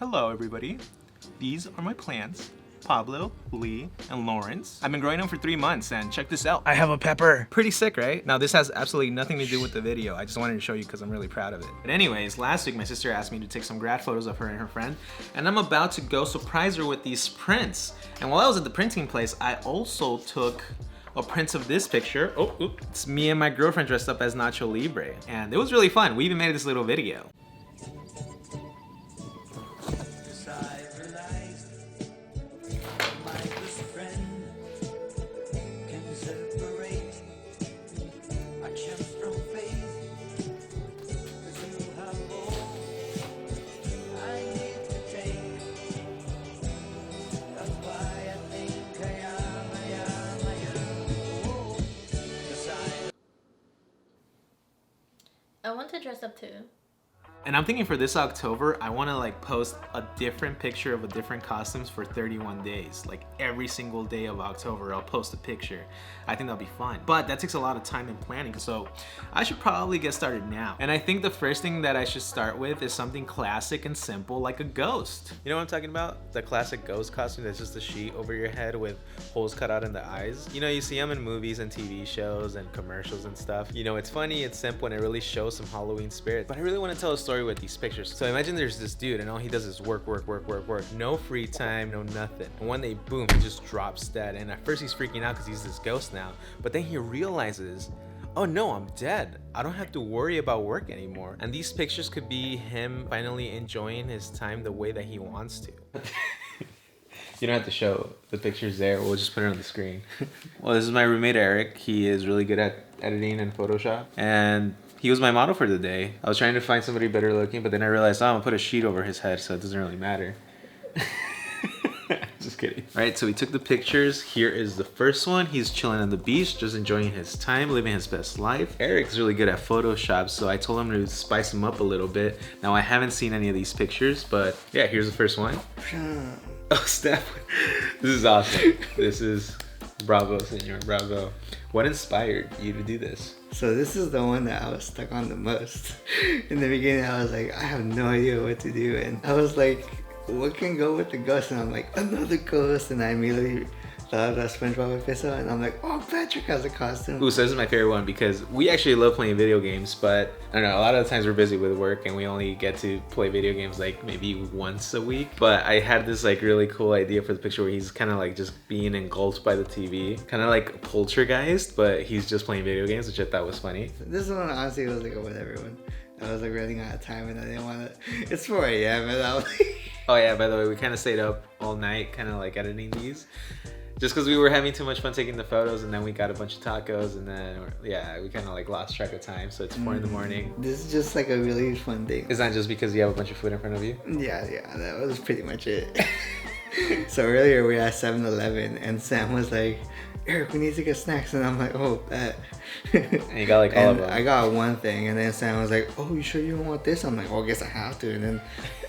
Hello everybody, these are my plants, Pablo, Lee, and Lawrence. I've been growing them for 3 months and check this out. I have a pepper. Pretty sick, right? Now this has absolutely nothing to do with the video. I just wanted to show you because I'm really proud of it. But anyways, last week my sister asked me to take some grad photos of her and her friend, and I'm about to go surprise her with these prints. And while I was at the printing place, I also took a print of this picture. It's me and my girlfriend dressed up as Nacho Libre. And it was really fun. We even made this little video. I want to dress up too. And I'm thinking for this October, I want to like post a different picture of a different costumes for 31 days. Like every single day of October, I'll post a picture. I think that'll be fun. But that takes a lot of time and planning, so I should probably get started now. And I think the first thing that I should start with is something classic and simple like a ghost. You know what I'm talking about? The classic ghost costume that's just a sheet over your head with holes cut out in the eyes. You know, you see them in movies and TV shows and commercials and stuff. You know, it's funny, it's simple, and it really shows some Halloween spirit. But I really want to tell a story with these pictures. So imagine there's this dude and all he does is work. No free time, no nothing. And one day, boom, he just drops dead. And at first he's freaking out because he's this ghost now. But then he realizes, oh no, I'm dead. I don't have to worry about work anymore. And these pictures could be him finally enjoying his time the way that he wants to. You don't have to show the pictures there. We'll just put it on the screen. Well, this is my roommate, Eric. He is really good at editing and Photoshop. And he was my model for the day. I was trying to find somebody better looking, but then I realized, oh, I'm gonna put a sheet over his head, so it doesn't really matter. Just kidding. All right, so we took the pictures. Here is the first one. He's chilling on the beach, just enjoying his time, living his best life. Eric's really good at Photoshop, so I told him to spice him up a little bit. Now, I haven't seen any of these pictures, but yeah, here's the first one. Oh, Steph. This is awesome. This is bravo, senor, bravo. What inspired you to do this? So this is the one that I was stuck on the most. In the beginning, I was like, I have no idea what to do. And I was like, what can go with the ghost? And I'm like, another ghost. And I immediately thought of that SpongeBob episode. And I'm like, oh, Patrick has a costume. Ooh, so this is my favorite one because we actually love playing video games, but I don't know, a lot of the times we're busy with work and we only get to play video games like maybe once a week. But I had this like really cool idea for the picture where he's kind of like just being engulfed by the TV. Kind of like Poltergeist, but he's just playing video games, which I thought was funny. This one honestly was like a whatever one. I was like running out of time and I didn't want to. It's 4 a.m. and I was like... Oh yeah, by the way, we kind of stayed up all night kind of like editing these. Just because we were having too much fun taking the photos, and then we got a bunch of tacos, and then yeah, we kind of like lost track of time. So it's 4 in the morning. This is just like a really fun thing. It's not just because you have a bunch of food in front of you? Yeah, that was pretty much it. So earlier we were at 7-Eleven, and Sam was like, Eric, we need to get snacks, and I'm like, oh, bet. And you got like all of them. I got one thing, and then Sam was like, oh, you sure you don't want this? I'm like, well, I guess I have to. And then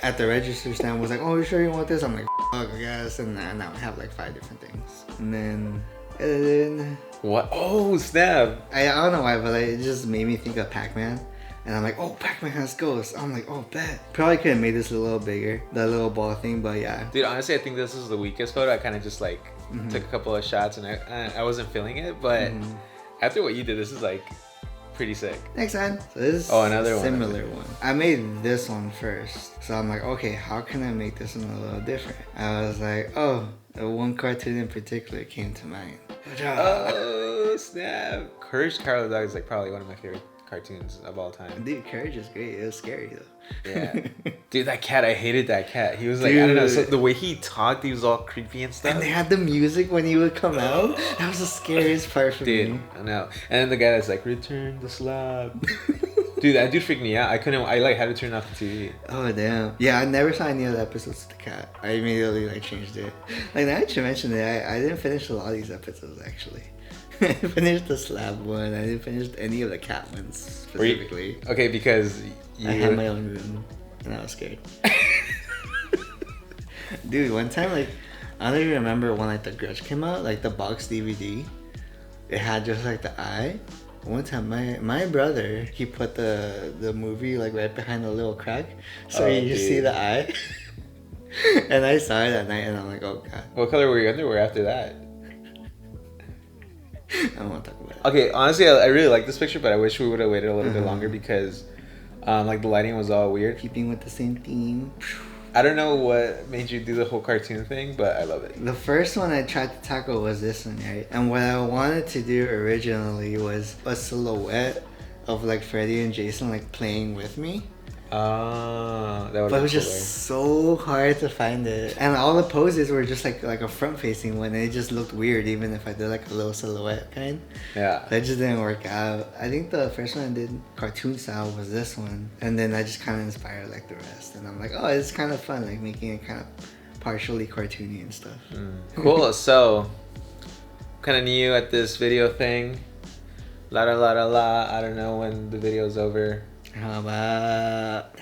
at the register, Sam was like, oh, you sure you want this? I'm like, fuck, I guess. And now I have like 5 different things. And then what? Oh, snap. I don't know why, but like, it just made me think of Pac-Man. And I'm like, oh, Pac-Man has ghosts. I'm like, oh, bet. Probably could have made this a little bigger, that little ball thing, but yeah. Dude, honestly, I think this is the weakest photo. I kind of just like took a couple of shots and I wasn't feeling it, but after what you did, this is like pretty sick. Next one. So this is another similar one. I made this one first. So I'm like, okay, how can I make this one a little different? I was like, oh, one cartoon in particular came to mind. Oh, snap. Courage the Cowardly Dog is like probably one of my favorite cartoons of all time. Dude, Courage is great. It was scary though. Yeah. Dude, that cat, I hated that cat. He was like, I don't know, so the way he talked, he was all creepy and stuff. And they had the music when he would come out. That was the scariest part for me. Dude, I know. And then the guy that's like, return the slab. Dude, that dude freaked me out. I like had to turn off the TV. Oh damn. Yeah, I never saw any of the episodes of the cat. I immediately like changed it. Like now that you mentioned it, I didn't finish a lot of these episodes actually. I didn't finish the slab one. I didn't finish any of the cat ones specifically. Okay, because I had my own room and I was scared. Dude, one time like I don't even remember when like The Grudge came out, like the box DVD. It had just like the eye. One time my brother, he put the movie like right behind the little crack, so you just see the eye. And I saw it that night, and I'm like, oh god, What color were your underwear after that? I don't want to talk about it. Okay, honestly, I really like this picture, but I wish we would have waited a little bit longer because, like, the lighting was all weird. Keeping with the same theme. I don't know what made you do the whole cartoon thing, but I love it. The first one I tried to tackle was this one, right? And what I wanted to do originally was a silhouette of like Freddy and Jason like playing with me. Oh, that would. But it was just so hard to find it, and all the poses were just like a front-facing one. And it just looked weird, even if I did like a little silhouette kind. Yeah. That just didn't work out. I think the first one I did cartoon style was this one, and then I just kind of inspired like the rest. And I'm like, oh, it's kind of fun, like making it kind of partially cartoony and stuff. Cool. So, kind of new at this video thing. La la la la la. I don't know when the video's over. How about